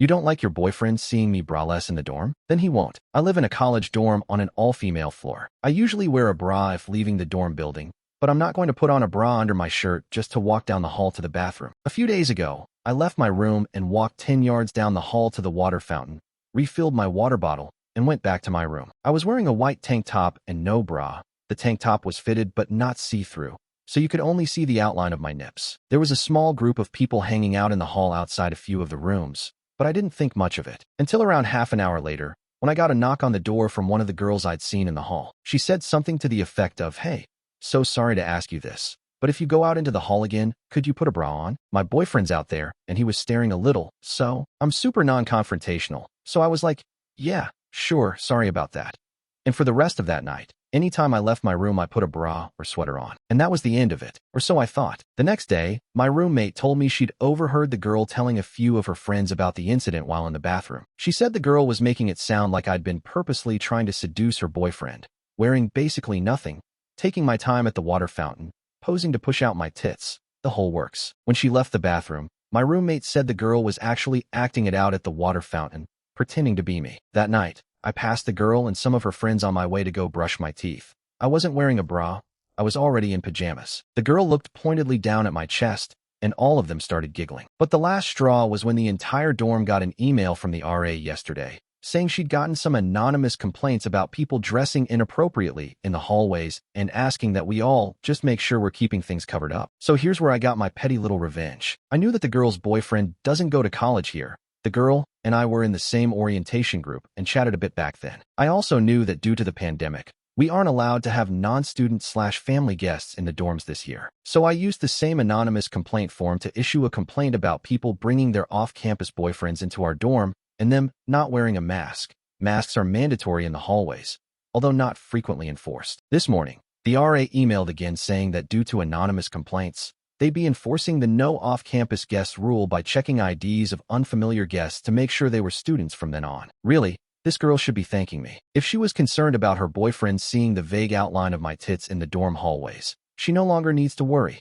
You don't like your boyfriend seeing me braless in the dorm? Then he won't. I live in a college dorm on an all-female floor. I usually wear a bra if leaving the dorm building, but I'm not going to put on a bra under my shirt just to walk down the hall to the bathroom. A few days ago, I left my room and walked 10 yards down the hall to the water fountain, refilled my water bottle, and went back to my room. I was wearing a white tank top and no bra. The tank top was fitted but not see-through, so you could only see the outline of my nips. There was a small group of people hanging out in the hall outside a few of the rooms, but I didn't think much of it until around half an hour later, when I got a knock on the door from one of the girls I'd seen in the hall. She said something to the effect of, "Hey, so sorry to ask you this, but if you go out into the hall again, could you put a bra on? My boyfriend's out there, and he was staring a little, so..." I'm super non-confrontational, so I was like, "Yeah, sure, sorry about that." And for the rest of that night, anytime I left my room, I put a bra or sweater on. And that was the end of it, or so I thought. The next day, my roommate told me she'd overheard the girl telling a few of her friends about the incident while in the bathroom. She said the girl was making it sound like I'd been purposely trying to seduce her boyfriend, wearing basically nothing, taking my time at the water fountain, posing to push out my tits, the whole works. When she left the bathroom, my roommate said the girl was actually acting it out at the water fountain, pretending to be me. That night, I passed the girl and some of her friends on my way to go brush my teeth. I wasn't wearing a bra. I was already in pajamas. The girl looked pointedly down at my chest, and all of them started giggling. But the last straw was when the entire dorm got an email from the RA yesterday, saying she'd gotten some anonymous complaints about people dressing inappropriately in the hallways and asking that we all just make sure we're keeping things covered up. So here's where I got my petty little revenge. I knew that the girl's boyfriend doesn't go to college here. The girl and I were in the same orientation group and chatted a bit back then. I also knew that due to the pandemic, we aren't allowed to have non-student/family guests in the dorms this year. So I used the same anonymous complaint form to issue a complaint about people bringing their off-campus boyfriends into our dorm and them not wearing a mask. Masks are mandatory in the hallways, although not frequently enforced. This morning, the RA emailed again saying that due to anonymous complaints, they'd be enforcing the no off-campus guests rule by checking IDs of unfamiliar guests to make sure they were students from then on. Really, this girl should be thanking me. If she was concerned about her boyfriend seeing the vague outline of my tits in the dorm hallways, she no longer needs to worry.